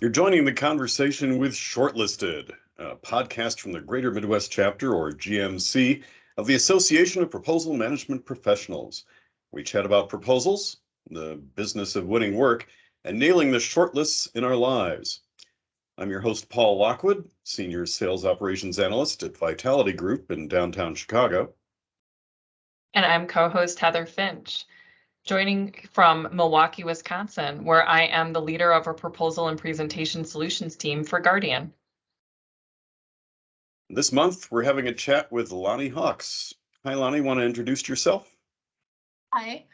You're joining the conversation with Shortlisted, a podcast from the Greater Midwest Chapter, or GMC, of the Association of Proposal Management Professionals. We chat about proposals, the business of winning work, and nailing the shortlists in our lives. I'm your host, Paul Lockwood, Senior Sales Operations Analyst at Vitality Group in downtown Chicago. And I'm co-host Heather Finch, joining from Milwaukee, Wisconsin, where I am the leader of our proposal and presentation solutions team for Guardian. This month, we're having a chat with Loni Hawks. Hi, Loni. Want to introduce yourself? Hi.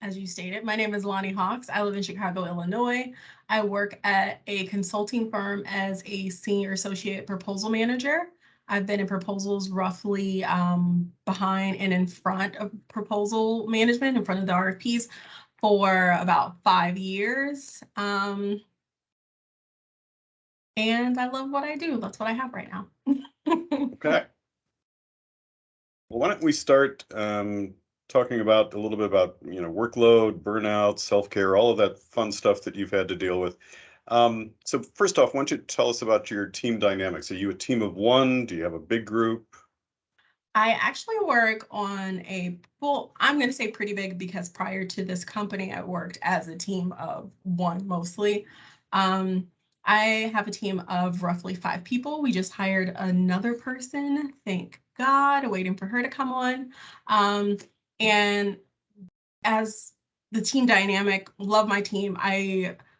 As you stated, my name is Loni Hawks. I live in Chicago, Illinois. I work at a consulting firm as a senior associate proposal manager. I've been in proposals roughly behind and in front of proposal management, in front of the RFPs, for about 5 years. And I love what I do. That's what I have right now. Okay. Well, why don't we start talking about a little bit about, workload, burnout, self-care, all of that fun stuff that you've had to deal with. So first off, why don't you tell us about your team dynamics? Are you a team of one? Do you have a big group? I actually work on I'm going to say pretty big, because prior to this company, I worked as a team of one mostly. I have a team of roughly 5 people. We just hired another person, thank God, waiting for her to come on. And as the team dynamic, love my team.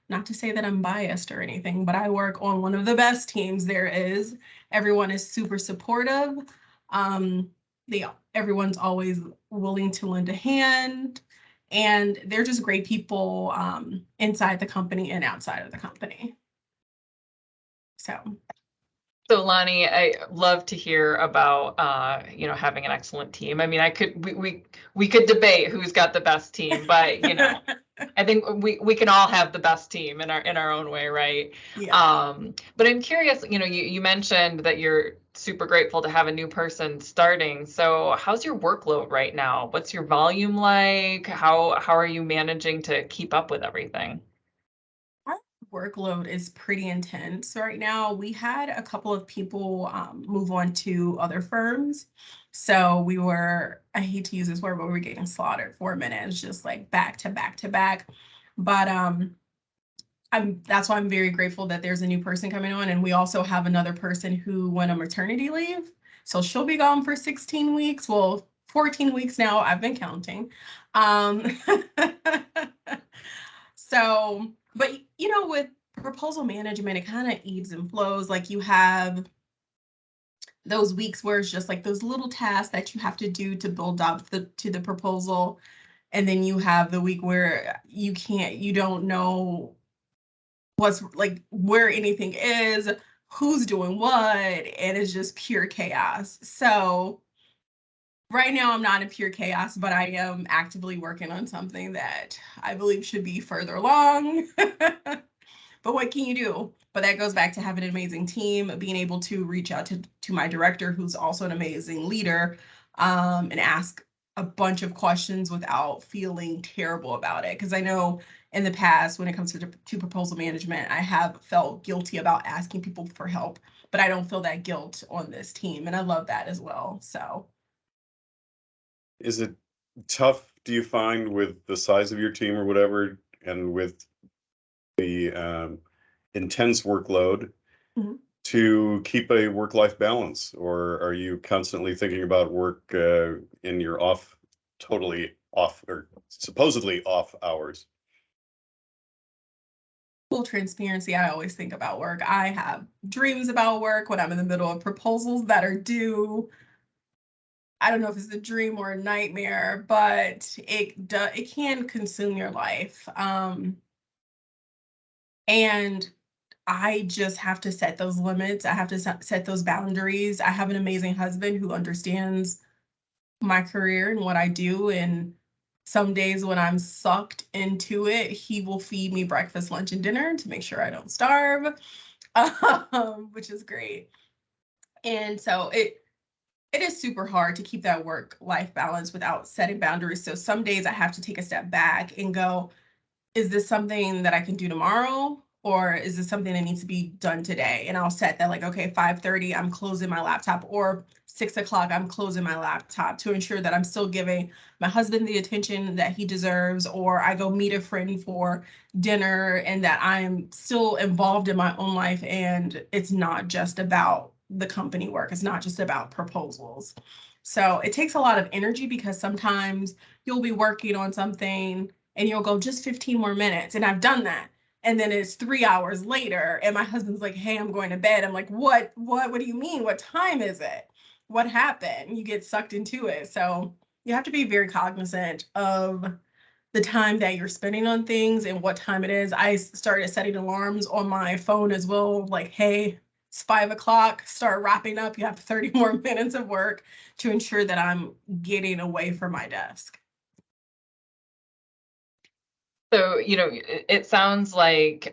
Not to say that I'm biased or anything, but I work on one of the best teams there is. Everyone is super supportive. Everyone's always willing to lend a hand, and they're just great people inside the company and outside of the company. So Loni, I love to hear about having an excellent team. I mean, we could debate who's got the best team, but I think we can all have the best team in our own way, right? Yeah. But I'm curious, you mentioned that you're super grateful to have a new person starting. So how's your workload right now? What's your volume like? How are you managing to keep up with everything? Our workload is pretty intense right now. We had a couple of people move on to other firms. So I hate to use this word, but we were getting slaughtered for a minute. It's just like back to back to back. But that's why I'm very grateful that there's a new person coming on. And we also have another person who went on maternity leave. So she'll be gone for 16 weeks. Well, 14 weeks now. I've been counting. But with proposal management, it kind of ebbs and flows. Like, you have those weeks where it's just like those little tasks that you have to do to build up to the proposal. And then you have the week where you don't know what's like where anything is, who's doing what, and it's just pure chaos. So right now I'm not in pure chaos, but I am actively working on something that I believe should be further along. But what can you do? But that goes back to having an amazing team, being able to reach out to my director, who's also an amazing leader, and ask a bunch of questions without feeling terrible about it. Because I know in the past, when it comes to proposal management, I have felt guilty about asking people for help, but I don't feel that guilt on this team. And I love that as well. So. Is it tough, do you find, with the size of your team or whatever, and with the intense workload, to keep a work-life balance? Or are you constantly thinking about work in your totally off, or supposedly off hours? Full transparency, I always think about work. I have dreams about work when I'm in the middle of proposals that are due. I don't know if it's a dream or a nightmare, but it can consume your life. And I just have to set those limits. I have to set those boundaries. I have an amazing husband who understands my career and what I do. And some days when I'm sucked into it, he will feed me breakfast, lunch, and dinner to make sure I don't starve, which is great. And so it is super hard to keep that work-life balance without setting boundaries. So some days I have to take a step back and go, is this something that I can do tomorrow? or is this something that needs to be done today? And I'll set that like, okay, 5:30, I'm closing my laptop, or 6 o'clock, I'm closing my laptop, to ensure that I'm still giving my husband the attention that he deserves, or I go meet a friend for dinner, and that I'm still involved in my own life. And it's not just about the company work. It's not just about proposals. So it takes a lot of energy, because sometimes you'll be working on something and you'll go just 15 more minutes. And I've done that. And then it's 3 hours later and my husband's like, hey, I'm going to bed. I'm like, what do you mean? What time is it? What happened? You get sucked into it. So you have to be very cognizant of the time that you're spending on things and what time it is. I started setting alarms on my phone as well. Like, hey, it's 5 o'clock, start wrapping up. You have 30 more minutes of work, to ensure that I'm getting away from my desk. So, it sounds like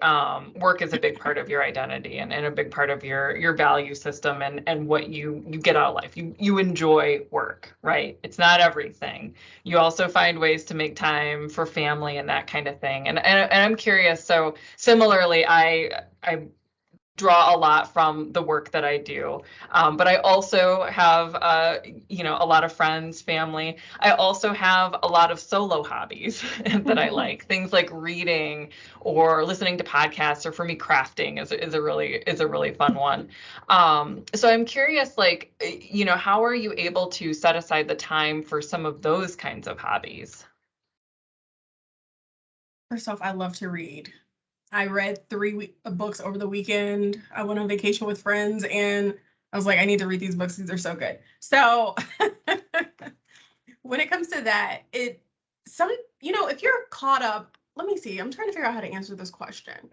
work is a big part of your identity, and a big part of your value system, and what you get out of life. You enjoy work, right? It's not everything. You also find ways to make time for family and that kind of thing. And I'm curious. So similarly, I draw a lot from the work that I do. But I also have, a lot of friends, family. I also have a lot of solo hobbies that I like. Things like reading or listening to podcasts, or for me, crafting is a really fun one. So I'm curious, like, how are you able to set aside the time for some of those kinds of hobbies? First off, I love to read. I read 3 books over the weekend. I went on vacation with friends and I was like, I need to read these books. These are so good. So when it comes to that, if you're caught up, let me see, I'm trying to figure out how to answer this question.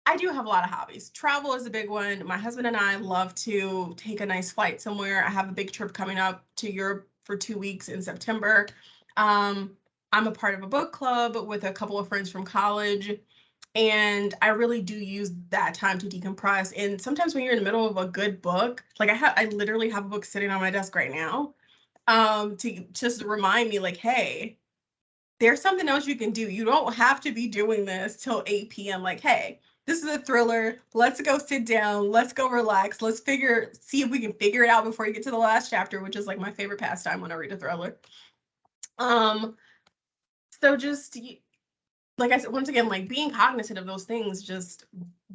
I do have a lot of hobbies. Travel is a big one. My husband and I love to take a nice flight somewhere. I have a big trip coming up to Europe for 2 weeks in September. I'm a part of a book club with a couple of friends from college. And I really do use that time to decompress. And sometimes when you're in the middle of a good book, like I literally have a book sitting on my desk right now, to just remind me, like, hey, there's something else you can do. You don't have to be doing this till 8 p.m. Like, hey, this is a thriller. Let's go sit down. Let's go relax. Let's see if we can figure it out before you get to the last chapter, which is like my favorite pastime when I read a thriller. So just, like I said, once again, like being cognizant of those things, just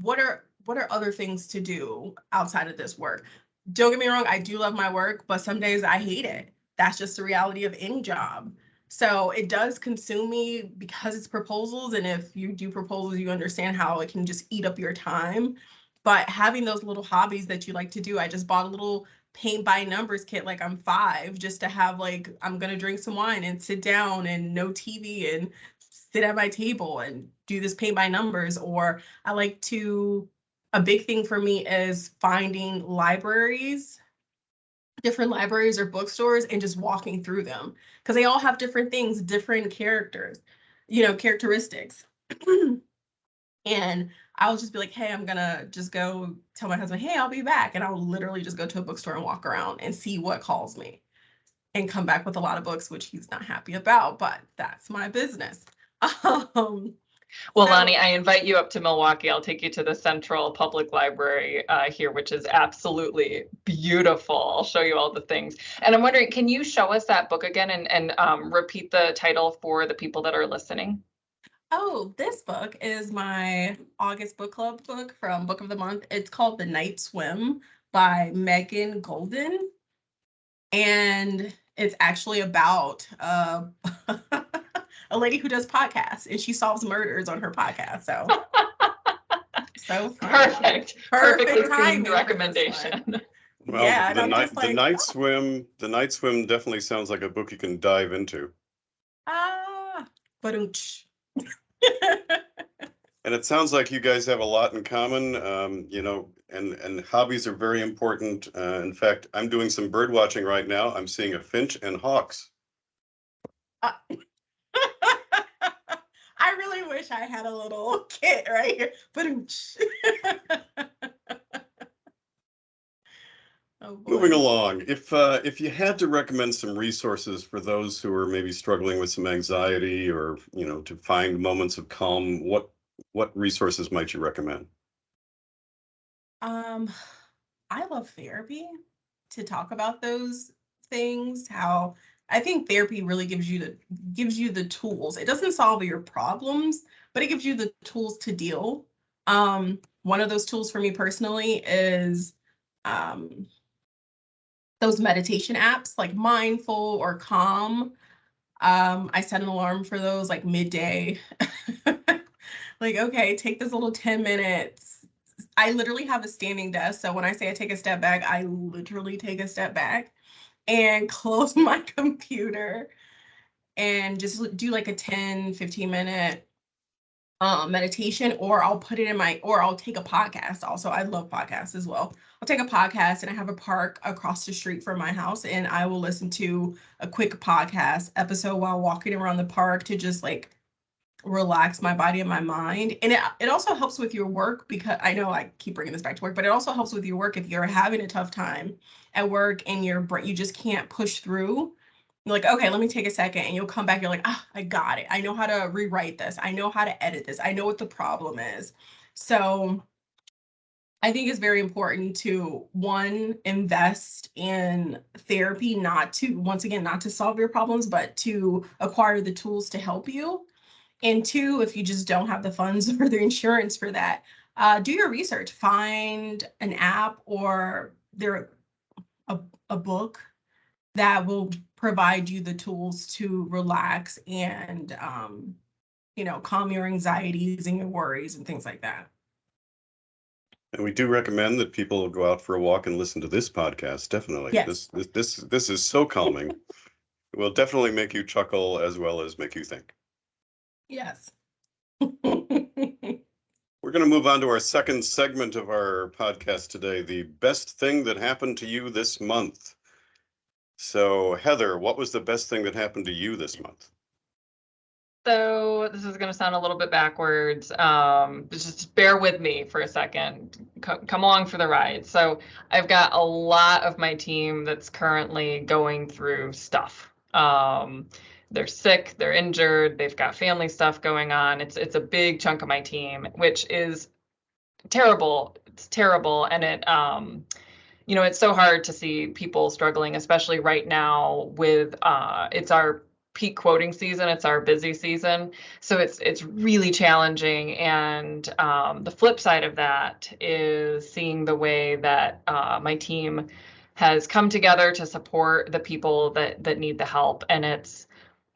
what are other things to do outside of this work? Don't get me wrong, I do love my work, but some days I hate it. That's just the reality of any job. So it does consume me, because it's proposals. And if you do proposals, you understand how it can just eat up your time. But having those little hobbies that you like to do, I just bought a little paint by numbers kit, like I'm 5, just to have, like, I'm gonna drink some wine and sit down and no TV and sit at my table and do this paint by numbers. Or I like to, a big thing for me is finding different libraries or bookstores, and just walking through them, because they all have different things, different characteristics. And I'll just be like, hey, I'm gonna just go tell my husband, hey, I'll be back. And I'll literally just go to a bookstore and walk around and see what calls me, and come back with a lot of books, which he's not happy about, but that's my business. Well, Loni, I invite you up to Milwaukee. I'll take you to the Central Public Library here, which is absolutely beautiful. I'll show you all the things. And I'm wondering, can you show us that book again, and repeat the title for the people that are listening? Oh, this book is my August book club book from Book of the Month. It's called The Night Swim by Megan Golden. And it's actually about a lady who does podcasts, and she solves murders on her podcast. So perfect. Perfectly themed recommendation. Well, yeah, the night swim definitely sounds like a book you can dive into. But And it sounds like you guys have a lot in common, and hobbies are very important. In fact, I'm doing some bird watching right now. I'm seeing a finch and hawks. I really wish I had a little kit right here. But moving along, if you had to recommend some resources for those who are maybe struggling with some anxiety, or to find moments of calm, what what resources might you recommend? I love therapy to talk about those things. How I think therapy really gives you the tools. It doesn't solve your problems, but it gives you the tools to deal. One of those tools for me personally is those meditation apps like Mindful or Calm. I set an alarm for those like midday. Like, okay, take this little 10 minutes. I literally have a standing desk. So when I say I take a step back, I literally take a step back and close my computer and just do like a 10-15 minute meditation, or I'll put it in or I'll take a podcast. Also, I love podcasts as well. I'll take a podcast, and I have a park across the street from my house, and I will listen to a quick podcast episode while walking around the park to just like relax my body and my mind. And it also helps with your work, because I know I keep bringing this back to work, but it also helps with your work if you're having a tough time at work and you just can't push through. You're like, okay, let me take a second, and you'll come back. You're like, I got it. I know how to rewrite this. I know how to edit this. I know what the problem is. So I think it's very important to, one, invest in therapy, not to solve your problems, but to acquire the tools to help you. And two, if you just don't have the funds or the insurance for that, do your research. Find an app or a book that will provide you the tools to relax and calm your anxieties and your worries and things like that. And we do recommend that people go out for a walk and listen to this podcast. Definitely. Yes. This is so calming. It will definitely make you chuckle as well as make you think. Yes. We're going to move on to our second segment of our podcast today, the best thing that happened to you this month. So, Heather, what was the best thing that happened to you this month? So this is going to sound a little bit backwards. Just bear with me for a second. Come along for the ride. So I've got a lot of my team that's currently going through stuff. They're sick, they're injured, they've got family stuff going on. It's a big chunk of my team, which is terrible. It's terrible, and it's so hard to see people struggling, especially right now with it's our peak quoting season, it's our busy season, so it's really challenging. And the flip side of that is seeing the way that my team has come together to support the people that need the help. And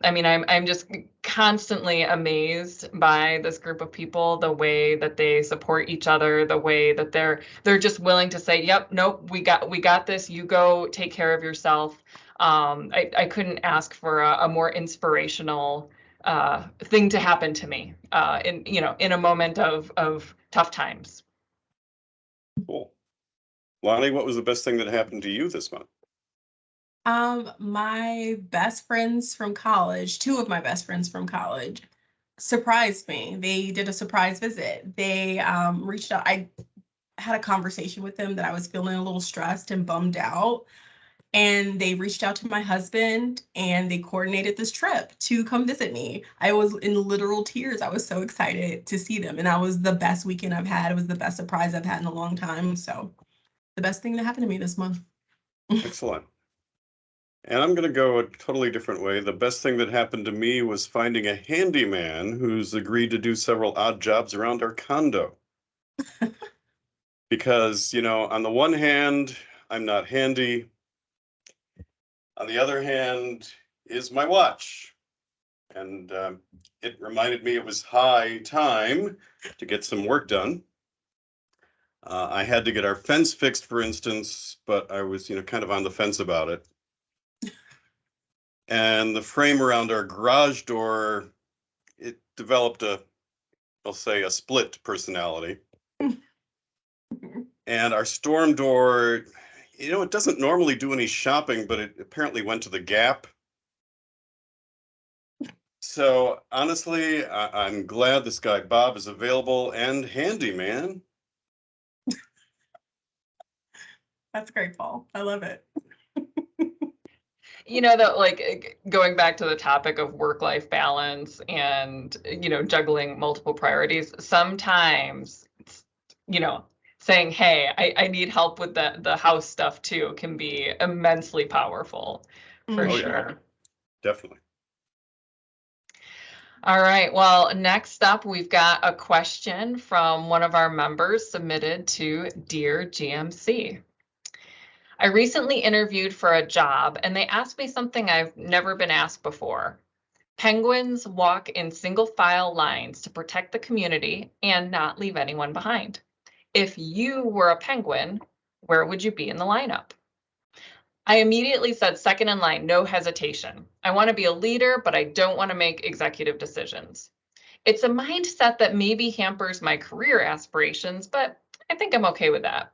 I'm just constantly amazed by this group of people, the way that they support each other, the way that they're just willing to say, yep, nope, we got this, you go take care of yourself. I couldn't ask for a more inspirational thing to happen to me in a moment of tough times. Cool. Lonnie, what was the best thing that happened to you this month? My best friends from college, two of my best friends from college, surprised me. They did a surprise visit. They reached out. I had a conversation with them that I was feeling a little stressed and bummed out. And they reached out to my husband and they coordinated this trip to come visit me. I was in literal tears. I was so excited to see them. And that was the best weekend I've had. It was the best surprise I've had in a long time. So the best thing that happened to me this month. Excellent. And I'm going to go a totally different way. The best thing that happened to me was finding a handyman who's agreed to do several odd jobs around our condo. Because, on the one hand, I'm not handy. On the other hand is my watch. And it reminded me it was high time to get some work done. I had to get our fence fixed, for instance, but I was, kind of on the fence about it. And the frame around our garage door, it developed I'll say, a split personality. And our storm door, it doesn't normally do any shopping, but it apparently went to the Gap. So honestly, I'm glad this guy Bob is available and handy, man. That's great, Paul. I love it. like going back to the topic of work-life balance and, juggling multiple priorities, sometimes, saying, hey, I need help with the house stuff too can be immensely powerful for Oh, sure. yeah, definitely. All right, well, next up, we've got a question from one of our members submitted to Dear GMC. I recently interviewed for a job and they asked me something I've never been asked before. Penguins walk in single file lines to protect the community and not leave anyone behind. If you were a penguin, where would you be in the lineup? I immediately said second in line, no hesitation. I want to be a leader, but I don't want to make executive decisions. It's a mindset that maybe hampers my career aspirations, but I think I'm okay with that.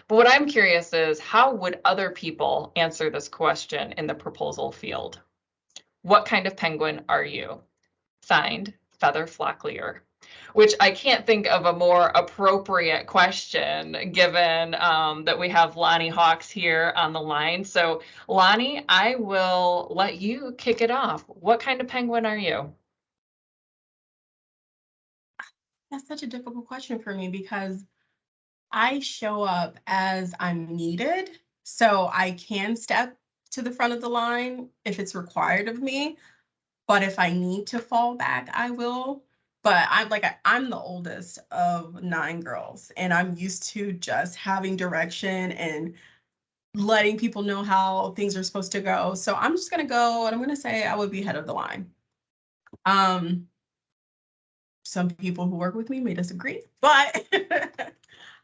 But what I'm curious is, how would other people answer this question in the proposal field? What kind of penguin are you? Signed, Feather Flocklier. Which I can't think of a more appropriate question given that we have Loni Hawks here on the line. So Loni, I will let you kick it off. What kind of penguin are you? That's such a difficult question for me because I show up as I'm needed. So I can step to the front of the line if it's required of me. But if I need to fall back, I will. But I'm the oldest of 9 girls, and I'm used to just having direction and letting people know how things are supposed to go. So I'm just gonna go and I'm gonna say I would be head of the line. Some people who work with me may disagree, but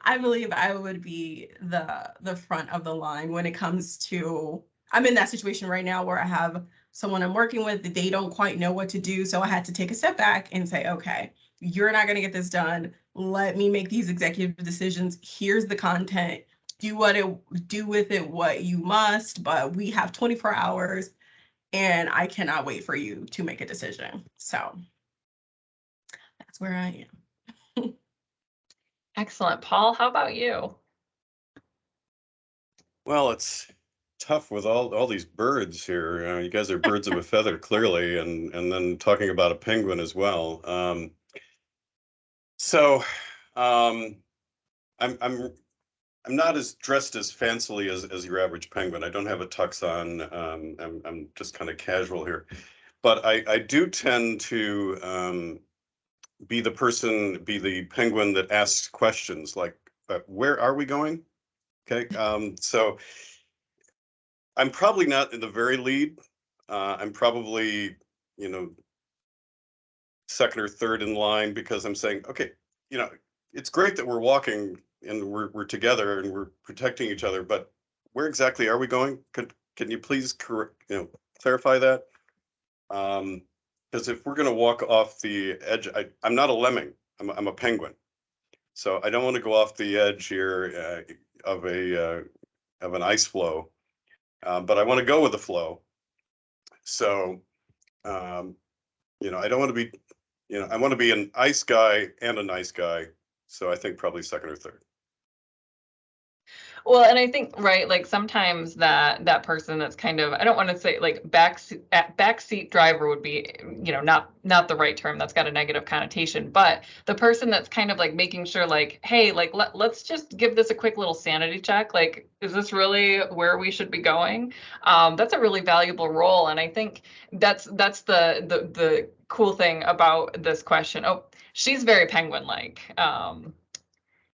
I believe I would be the front of the line when it comes to, I'm in that situation right now where I have someone I'm working with, they don't quite know what to do. So I had to take a step back and say, okay, you're not going to get this done. Let me make these executive decisions. Here's the content. Do with it what you must, but we have 24 hours and I cannot wait for you to make a decision. So that's where I am. Excellent. Paul, how about you? Well, it's tough with all these birds here. You guys are birds of a feather, clearly, and then talking about a penguin as well. So I'm not as dressed as fancily as your average penguin. I don't have a tux on. I'm just kind of casual here, but I do tend to be the penguin that asks questions like, where are we going? Okay, so I'm probably not in the very lead. I'm probably, second or third in line because I'm saying, okay, it's great that we're walking and we're together and we're protecting each other, but where exactly are we going? Can you please clarify that? Because if we're going to walk off the edge, I'm not a lemming. I'm a penguin, so I don't want to go off the edge here of an ice flow, but I want to go with the flow. So, I don't want to be, I want to be an ice guy and a nice guy. So I think probably second or third. Well, and I think, right, like sometimes that person that's kind of, I don't want to say like backseat driver would be, not the right term. That's got a negative connotation. But the person that's kind of like making sure, like, hey, like let's just give this a quick little sanity check. Like, is this really where we should be going? That's a really valuable role, and I think that's the cool thing about this question. Oh, she's very penguin-like.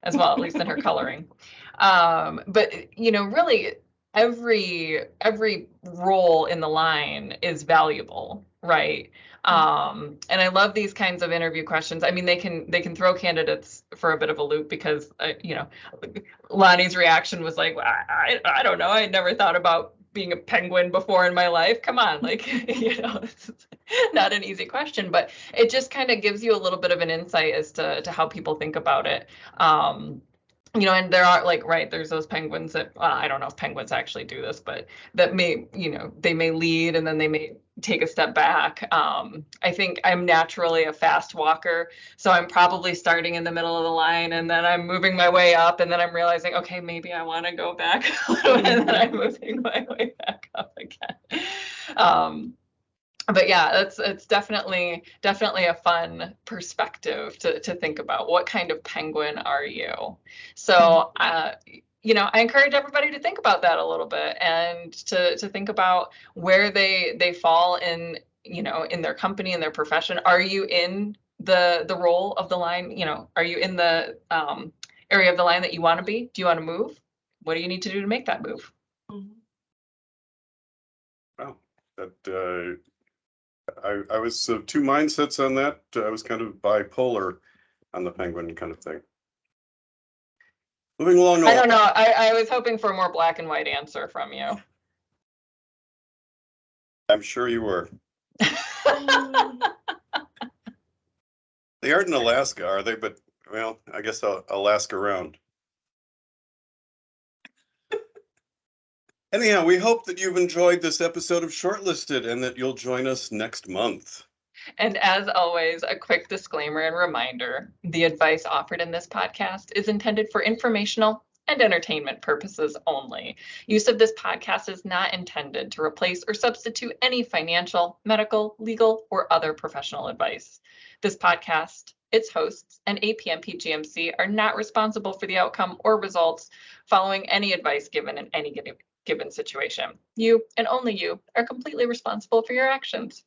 As well, at least in her coloring. But really every role in the line is valuable, right? And I love these kinds of interview questions. I mean, they can throw candidates for a bit of a loop because Loni's reaction was like, I don't know, I had never thought about being a penguin before in my life. Come on, like, it's not an easy question, but it just kind of gives you a little bit of an insight as to how people think about it. And there are there's those penguins that, I don't know if penguins actually do this, but that may, they may lead and then they may take a step back. I think I'm naturally a fast walker, so I'm probably starting in the middle of the line and then I'm moving my way up and then I'm realizing, okay, maybe I want to go back a little bit, and then I'm moving my way back up again. But yeah, it's definitely a fun perspective to think about. What kind of penguin are you? So, you know, I encourage everybody to think about that a little bit and to think about where they fall in, you know, in their company, in their profession. Are you in the role of the line? You know, are you in the area of the line that you want to be? Do you want to move? What do you need to do to make that move? Wow, that I was of two mindsets on that. I was kind of bipolar on the penguin kind of thing. Moving along. I don't know. I was hoping for a more black and white answer from you. I'm sure you were. They aren't in Alaska, are they? But, well, I guess I'll ask around. Anyhow, we hope that you've enjoyed this episode of Shortlisted and that you'll join us next month. And as always, a quick disclaimer and reminder, the advice offered in this podcast is intended for informational and entertainment purposes only. Use of this podcast is not intended to replace or substitute any financial, medical, legal, or other professional advice. This podcast, its hosts, and APMP GMC are not responsible for the outcome or results following any advice given in any given situation. You, and only you, are completely responsible for your actions.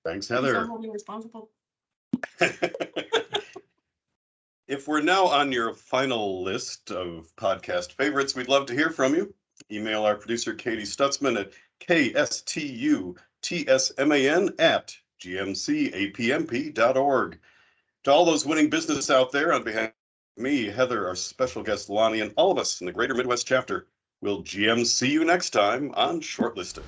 Thanks, Heather. Responsible. If we're now on your final list of podcast favorites, we'd love to hear from you. Email our producer, Katie Stutzman, at kstutsman@gmcapmp.org. To all those winning business out there, on behalf of me, Heather, our special guest, Loni, and all of us in the Greater Midwest Chapter, we'll GMC you next time on Shortlisted.